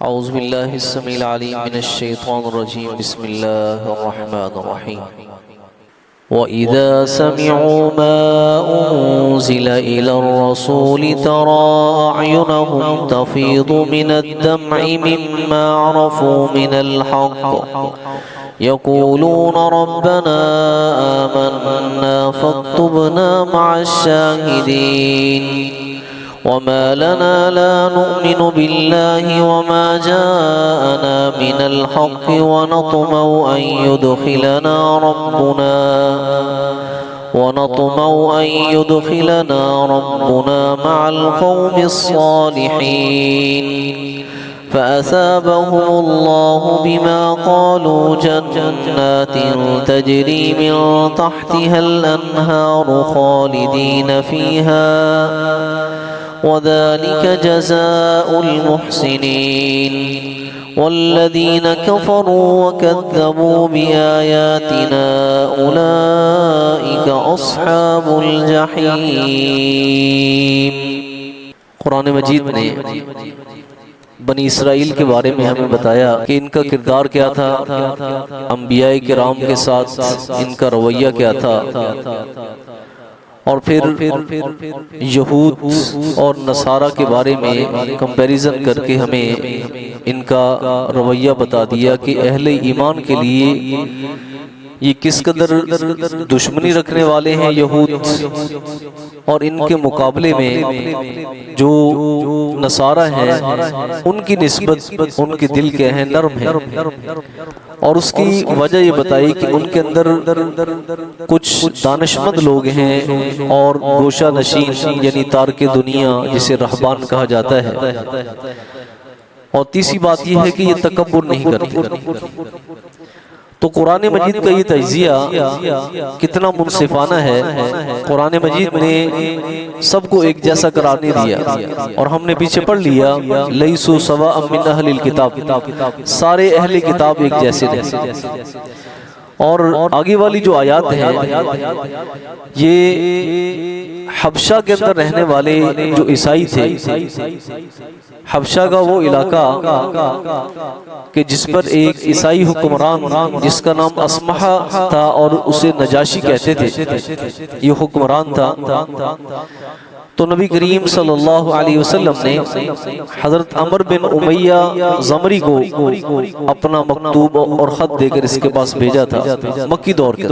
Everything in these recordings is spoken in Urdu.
اعوذ باللہ السمیع العلیم من الشیطان الرجیم بسم اللہ الرحمن الرحیم وَإِذَا سَمِعُوا مَا أُنزِلَ إِلَى الرَّسُولِ تَرَى أَعْيُنَهُمْ تَفِيضُ مِنَ الدَّمْعِ مِمَّا عَرَفُوا مِنَ الْحَقِّ يَقُولُونَ رَبَّنَا آمَنَّا فَاكْتُبْنَا مَعَ الشَّاهِدِينَ وما لنا لا نؤمن بالله وما جاءنا من الحق ونطمع أن يدخلنا ربنا مع القوم الصالحين فأثابهم الله بما قالوا جنات تجري من تحتها الأنهار خالدين فيها وذلك جزاء المحسنين والذين كفروا وكذبوا بآياتنا أولئك أصحاب الجحيم۔ قرآن مجید نے بنی اسرائیل کے بارے میں ہمیں بتایا کہ ان کا کردار کیا تھا، انبیاء کرام کے ساتھ ان کا رویہ کیا تھا، اور پھر یہود اور نصارہ کے بارے میں کمپیریزن کر کے ہمیں ان کا رویہ بتا دیا کہ اہل ایمان کے لیے یہ کس قدر دشمنی رکھنے والے ہیں یہود، اور ان کے مقابلے میں جو نصارہ ہیں ان کی نسبت ان کے دل کے ہیں نرم ہیں، اور اس کی وجہ یہ بتائی کہ ان کے اندر کچھ دانشمند لوگ ہیں اور گوشہ نشین یعنی تارک دنیا جسے رہبان کہا جاتا ہے، اور تیسری بات یہ ہے کہ یہ تکبر نہیں کرتے۔ تو قرآن مجید کا یہ تجزیہ کتنا منصفانہ ہے۔ قرآن مجید نے سب کو ایک جیسا قرار نہیں دیا، اور ہم نے پیچھے پڑھ لیا لیسوا سواء من اہل الکتاب، سارے اہل کتاب ایک جیسے نہیں۔ اور آگے والی جو آیات ہیں یہ حبشہ کے اندر رہنے والے جو عیسائی تھے، حبشہ کا وہ علاقہ کہ جس پر ایک عیسائی حکمران جس کا نام اسمحہ تھا اور اسے نجاشی کہتے تھے، یہ حکمران تھا۔ تو نبی کریم صلی اللہ علیہ وسلم نے حضرت عمر بن امیہ زمری کو اپنا مکتوب اور خط دے کر اس کے پاس بھیجا تھا مکی دور کے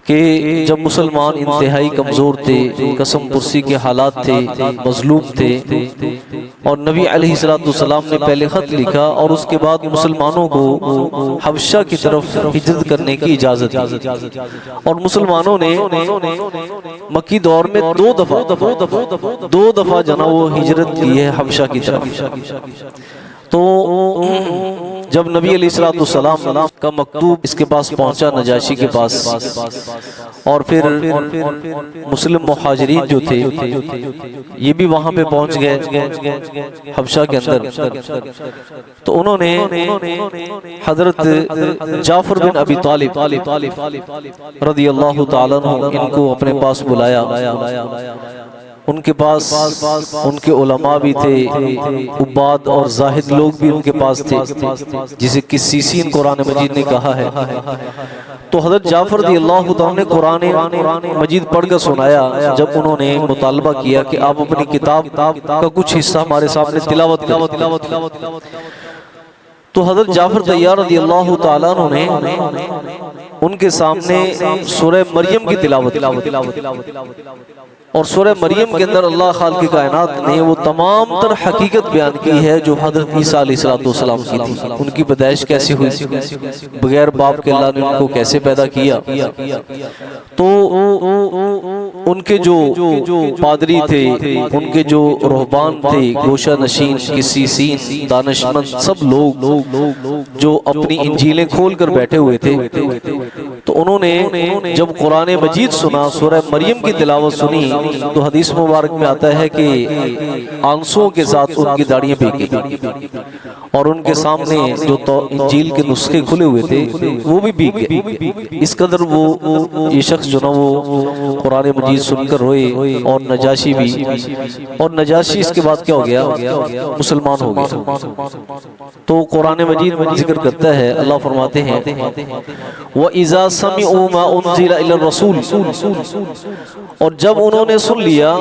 کہ جب مسلمان انتہائی کمزور تھے، قسم پرسی کے حالات تھے، مظلوم تھے، اور نبی علیہ السلام نے پہلے خط لکھا اور اس کے بعد مسلمانوں کو حبشہ کی طرف ہجرت کرنے کی اجازت دی، اور مسلمانوں نے مکی دور میں دو دفعہ جناب وہ ہجرت کی ہے حبشہ کی طرف۔ تو جب نبی علیہ السلام کا مکتوب اس کے پاس پہنچا نجاشی کے پاس، اور پھر مسلم مہاجرین جو تھے یہ بھی وہاں پہ پہنچ گئے حبشہ کے اندر، تو انہوں نے حضرت جعفر بن ابی طالب رضی اللہ تعالیٰ عنہ ان کو اپنے پاس بلایا۔ ان کے پاس ان کے علماء بھی تھے، عباد اور زاہد لوگ بھی ان کے پاس تھے، جسے قسیسین قرآن مجید نے کہا ہے۔ تو حضرت جعفر رضی اللہ عنہ نے قرآن مجید پڑھ کر سنایا جب انہوں نے مطالبہ کیا کہ آپ اپنی کتاب کا کچھ حصہ ہمارے سامنے تلاوت کریں۔ تو حضرت جعفر طیار رضی اللہ تعالیٰ عنہ نے ان کے سامنے سورہ مریم کی تلاوت، اور سورہ مریم کے اندر اللہ خالق کائنات نے وہ تمام تر حقیقت بیان کی ہے جو حضرت عیسیٰ علیہ السلام کی تھی، ان کی پیدائش کیسے ہوئی، بغیر باپ کے اللہ نے ان کو کیسے پیدا کیا۔ تو ان کے جو پادری تھے، ان کے جو رہبان تھے، گوشہ نشین، قسیسین، دانشمند، سب لوگ جو اپنی انجیلیں کھول کر بیٹھے ہوئے تھے، تو انہوں نے جب قرآن مجید سنا، سورہ مریم کی تلاوت سنی، سنی تو حدیث مبارک میں آتا ہے کہ آنسوؤں کے ساتھ ان کی داڑیاں بھیگی اور ان کے سامنے جو انجیل کے نسخے کھلے ہوئے تھے وہ بھی بھیگ گئے. اس قدر وہ یہ شخص جو نا وہ قرآن مجید سن کر روئے. اور نجاشی بھی, اور نجاشی اس کے بعد کیا ہو گیا؟ مسلمان ہو گیا. تو قرآن مجید ذکر کرتا ہے, اللہ فرماتے ہیں وَإِذَا سَمِعُوا مَا أُنزِلَ إِلَى الرَّسُولِ, اور جب انہوں نے سن لیا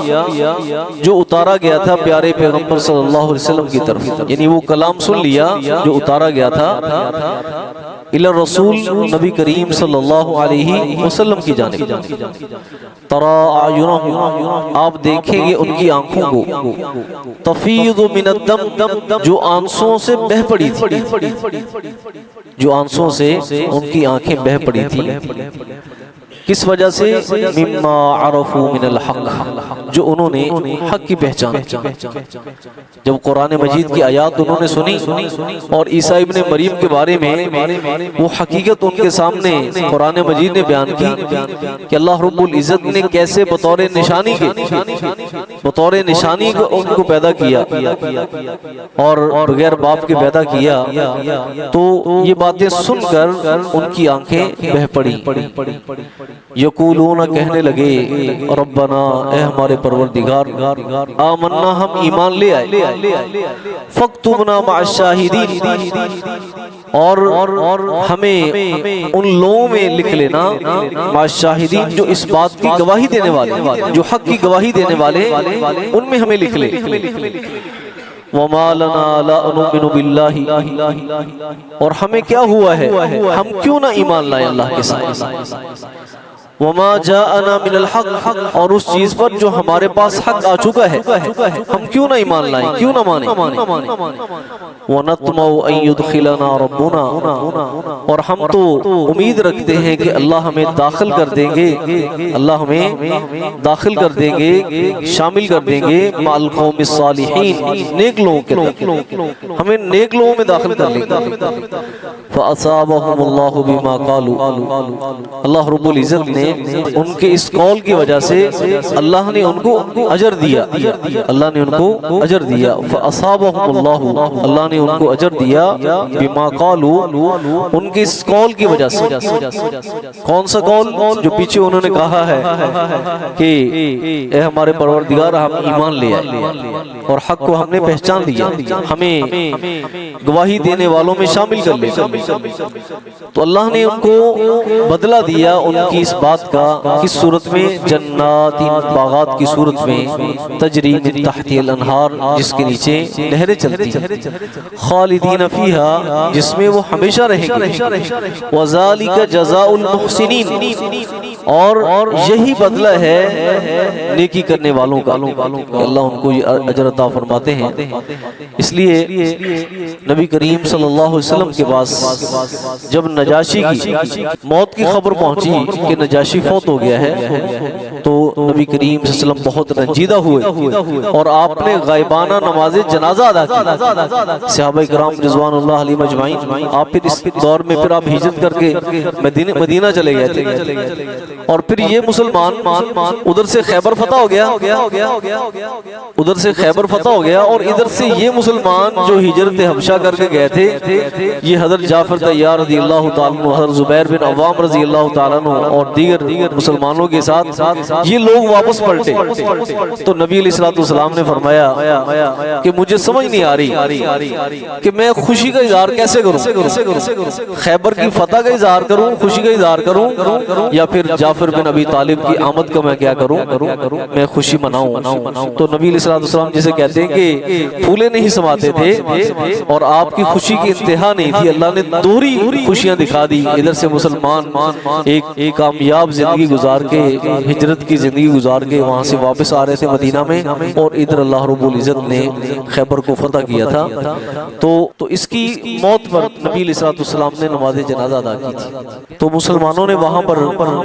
جو اتارا گیا تھا پیارے پیغمبر صلی اللہ علیہ وسلم کی طرف, یعنی وہ کلام سن لیا جو اتارا گیا تھا الی الرسول, نبی کریم صلی اللہ علیہ وسلم کی جانب, ترى اعینہم, آپ دیکھیں گے ان کی آنکھوں کو, تفیض من الدم, جو آنسوں سے بہہ پڑی تھی, جو آنسوں سے ان کی آنکھیں بہہ پڑی تھی. کس وجہ سے؟ مما عرفوا من الحق, جو انہوں نے حق کی پہچان. جب قرآن مجید کی آیات انہوں نے سنی اور عیسیٰ ابن مریم کے بارے میں وہ حقیقت ان کے سامنے قرآن مجید نے بیان کی کہ اللہ رب العزت نے کیسے بطور نشانی ان کو پیدا کیا اور بغیر باپ کے پیدا کیا, تو یہ باتیں سن کر ان کی آنکھیں بہہ پڑی. یقولون, کہنے لگے, ربنا, اے ہمارے پروردگار, آمنا, ہم ایمان لے آئے, فاکتبنا مع الشاہدین, اور ہمیں ان لوگوں میں لکھ لینا, مع الشاہدین, جو اس بات کی گواہی دینے والے, جو حق کی گواہی دینے والے, ان میں ہمیں لکھ لے. وَمَا لَنَا لَا نُؤْمِنُ بِاللَّهِ, اور ہمیں کیا ہوا ہے, ہم کیوں نہ ایمان لائیں اللہ کے ساتھ. وَمَا جَاءَنَا مِنَ الْحَقِّ, اور اس چیز پر جو ہمارے پاس حق آ چکا ہے ہم کیوں نہ ایمان لائیں, کیوں نہ مانیں. وَنَطْمَعُ أَن يُدْخِلَنَا رَبُّنَا, اور ہم تو امید رکھتے ہیں کہ اللہ ہمیں داخل کر دیں گے, اللہ ہمیں داخل کر دیں گے, شامل کر دیں گے, مع القوم الصالحین, نیک لوگوں کے, ہمیں نیک لوگوں میں داخل کر لیں گے. فَأَصَابَهُمُ اللَّهُ بِمَا قَالُوا, اللہ رب العزت نے ان کے اس قول کی وجہ سے اللہ نے ان کو اجر دیا, اللہ نے ان کو اجر دیا. فَأَصَابَهُمُ اللَّهُ, اللہ نے ان کو اجر دیا, بِمَا قَالُوا, ان کے اس قول کی وجہ سے. کون سا قول؟ جو پیچھے انہوں نے کہا ہے کہ اے ہمارے پروردگار, ہم ایمان لے آئے اور حق کو ہم نے پہچان لیا, ہمیں گواہی دینے والوں میں شامل کر لے. تو اللہ نے ان کو بدلہ دیا ان کی اس بات کا, کس صورت میں؟ جنات, باغات کی صورت میں, تجری من تحتی الانہار, جس کے نیچے نہریں چلتی ہیں, خالدین فیہا, جس میں وہ ہمیشہ رہیں گے, وذالک جزاء المحسنین, اور یہی بدلہ ہے نیکی کرنے والوں کا. اللہ ان کو اجر عطا فرماتے ہیں. اس لیے نبی کریم صلی اللہ علیہ وسلم کے پاس جب نجاشی کی موت کی خبر پہنچی کہ نجاشی فوت ہو گیا ہے, تو نبی کریم صلی اللہ علیہ وسلم بہت رنجیدہ ہوئے اور آپ نے غائبانہ نماز جنازہ ادا کی. صحابہ کرام رضوان اللہ علیہم اجمعین, آپ پھر اس دور میں پھر آپ ہجرت کر کے مدینہ چلے گئے تھے, اور پھر یہ مسلمان ادھر سے خیبر فتح ہو گیا, ادھر سے خیبر فتح ہو گیا, اور ادھر سے یہ مسلمان جو ہجرت حبشہ کر کے گئے تھے, یہ حضرت جعفر طیار رضی اللہ تعالیٰ عنہ, حضرت زبیر بن عوام رضی اللہ تعالیٰ عنہ اور دیگر مسلمانوں کے ساتھ یہ لوگ واپس پلٹے. تو نبی علیہ الصلوۃ والسلام نے فرمایا کہ مجھے سمجھ نہیں آ رہی کہ میں خوشی کا اظہار کیسے کروں, خیبر کی فتح کا اظہار کروں, خوشی کا اظہار کروں, یا پھر جعفر بن ابی طالب کی آمد کا میں کیا کروں, میں خوشی مناؤں. تو نبی علیہ الصلوۃ والسلام جسے کہتے ہیں کہ پھولے نہیں سماتے تھے اور آپ کی خوشی کی انتہا نہیں تھی, اللہ نے دوہری خوشیاں دکھا دی. ادھر سے مسلمان ایک کامیاب زندگی گزار کے, ہجرت کی زندگی گزار کے وہاں سے واپس آ رہے تھے مدینہ میں, اور ادھر اللہ رب العزت نے خیبر کو فتح کیا تھا. تو اس کی موت پر نبی علیہ الصلوۃ والسلام نے نماز جنازہ ادا کی تھی. تو مسلمانوں نے وہاں پر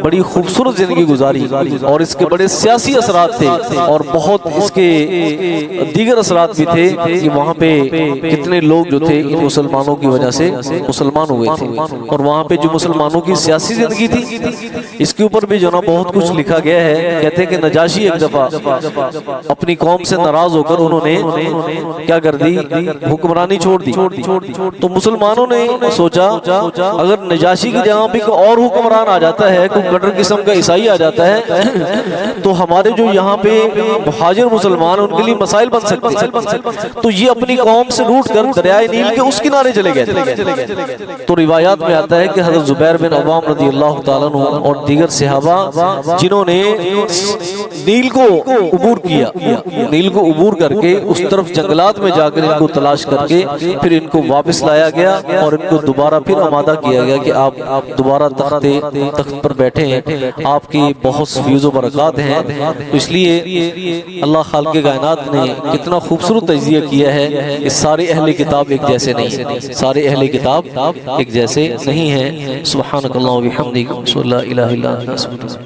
بڑی خوبصورت زندگی گزاری, اور اس کے بڑے سیاسی اثرات تھے اور بہت اس کے دیگر اثرات بھی تھے کہ وہاں پہ کتنے لوگ جو تھے ان مسلمانوں کی وجہ سے مسلمان ہوئے تھے. اور وہاں پہ جو مسلمانوں کی سیاسی زندگی تھی, اس کے اوپر بھی جو نا بہت کچھ لکھا گیا ہے کہتے ہیں کہ نجاشی ایک دفعہ اپنی قوم سے ناراض ہو کر انہوں نے کیا کر دی، حکمرانی چھوڑ دی۔ تو مسلمانوں نے سوچا اگر نجاشی کی جگہ پہ کوئی اور حکمران آ جاتا ہے، کوئی کٹر قسم کا عیسائی آ جاتا ہے، تو ہمارے جو یہاں پہ مہاجر مسلمان ان کے لیے مسائل بن سکتے ہیں۔ تو یہ اپنی قوم سے روٹ کر دریائے نیل کے اس کنارے چلے گئے تھے۔ تو روایات میں آتا ہے کہ حضرت زبیر بن عوام رضی اللہ تعالیٰ عنہ اور دیگر صحابہ جنہوں نے نیل کو عبور کیا، نیل کو عبور کر کے اس طرف جنگلات میں جا کر ان کو تلاش کر کے پھر ان کو واپس لایا گیا اور ان کو دوبارہ پھر آمادہ کیا گیا کہ آپ دوبارہ تخت پر بیٹھے ہیں، آپ کی بہت فیض و برکات ہیں۔ اس لیے اللہ خالق کائنات نے کتنا خوبصورت تجزیہ کیا ہے کہ سارے اہل کتاب ایک جیسے نہیں ہیں، سارے اہل کتاب ایک جیسے نہیں ہیں۔ سبحانک اللہم و بحمدک، لا الہ الا انت۔